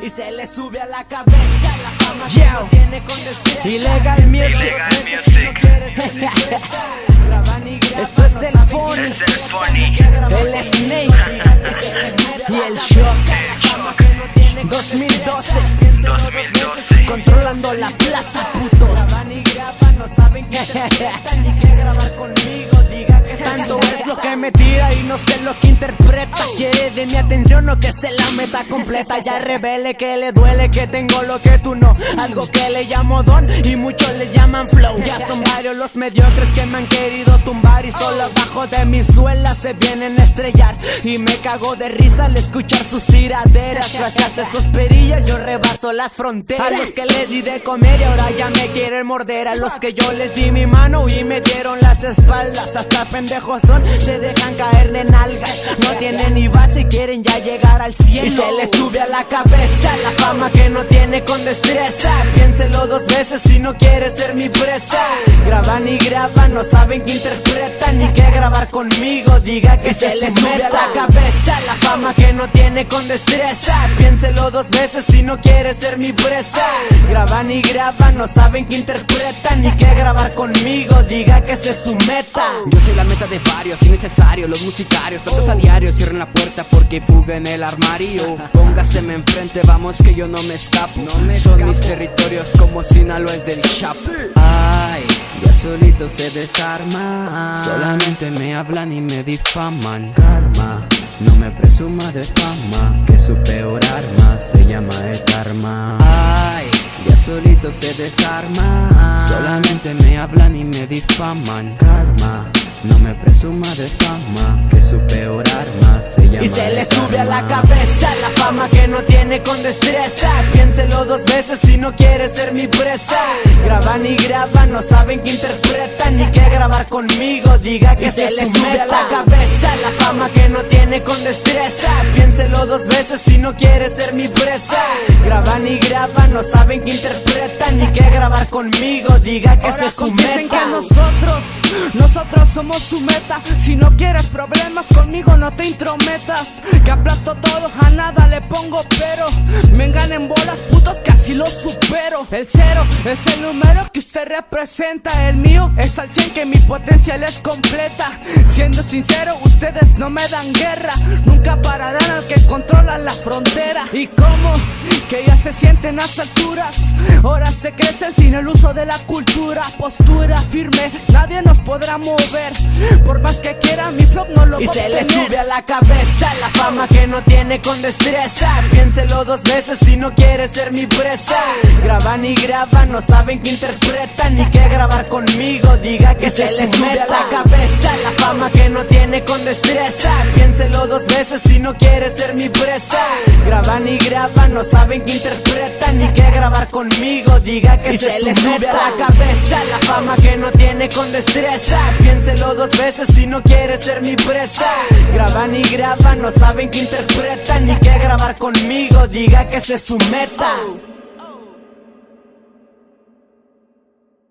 Y se le sube a la cabeza la fama que no tiene con destreza. Illegal Music. Esto es el Funny, el Snake y el Shock. 2012, controlando la plaza, putos. No saben que ni que grabar conmigo, diga que tanto es lo que me tira y no sé lo que interpreta. Quiere de mi atención o que se la meta completa. Ya revele que le duele que tengo lo que tú no. Algo que le llamo don y muchos les llaman flow. Ya son varios los mediocres que me han querido tumbar y solo abajo de mi suela se vienen a estrellar. Y me cago de risa al escuchar sus tiraderas. Gracias a esos perillas yo rebaso las fronteras. A los que les di de comer y ahora ya me quieren morder. A los que yo les di mi mano y me dieron las espaldas. Hasta pendejos son, se dejan caer de nalgas. No tienen ni base y quieren ya llegar al cielo. Y se les sube a la cabeza la fama que no tiene con destreza. Piénselo dos veces si no quiere ser mi presa. Graban y graban, no saben que interpretan ni que grabar conmigo, diga que se les sube a la cabeza la fama que no tiene con destreza. Piénselo dos veces si no quiere ser mi presa. Graban y graban, no saben que interpretan ni que grabar conmigo, diga que ese es su meta. Yo soy la meta de varios, innecesario, los musicarios, tratos a diario, cierren la puerta porque hay fuga en el armario. Póngaseme enfrente, vamos que yo no me escapo. Son mis territorios como Sinaloa es del Chapo. Ay, ya solito se desarma. Solamente me hablan y me difaman. Calma, no me presuma de fama, que su peor arma se llama el karma. Ay, ya solito se desarma. Solamente me hablan y me difaman. Calma, no me presuma de fama, que su peor arma se llama. Y se le sube a la cabeza la fama que no tiene con destreza. Piénselo dos veces si no quiere ser mi presa. Graban y graban, no saben que interpretan ni que grabar conmigo, diga que se le sube a la cabeza la fama que no tiene con destreza. Piénselo dos veces si no quiere ser mi presa. Graban y graban, no saben que interpretan ni que grabar conmigo, diga que se es su meta. Dicen que nosotros somos su meta. Si no quieres problemas conmigo no te intrometas, que aplasto todo, a nada le pongo pero. Me enganen bolas putos que así lo supero. El cero es el número que usted representa. El mío es al 100 que mi potencial es completa. Siendo sincero, ustedes no me dan guerra. Nunca pararán al que controla la frontera. Y como que ya se sienten a las alturas, ahora se crecen sin el uso de la cultura. Postura firme, nadie nos podrá mover. Por más que quieran mi flow no lo va a obtener. Y se le sube a la cabeza la fama que no tiene con destreza. Piénselo dos veces si no quiere ser mi presa. Graban y graban, no saben que interpretan ni que grabar conmigo, diga que se le sube a la cabeza la fama que no tiene con destreza. Piénselo dos veces si no quiere ser mi presa. Graban y graban, no saben que interpretan ni que grabar conmigo, diga que se le sube a la cabeza la fama que no tiene con destreza. Piénselo dos veces si no quiere ser mi presa. Graban y graban, no saben que interpretan ni que grabar conmigo, diga que ese es su meta.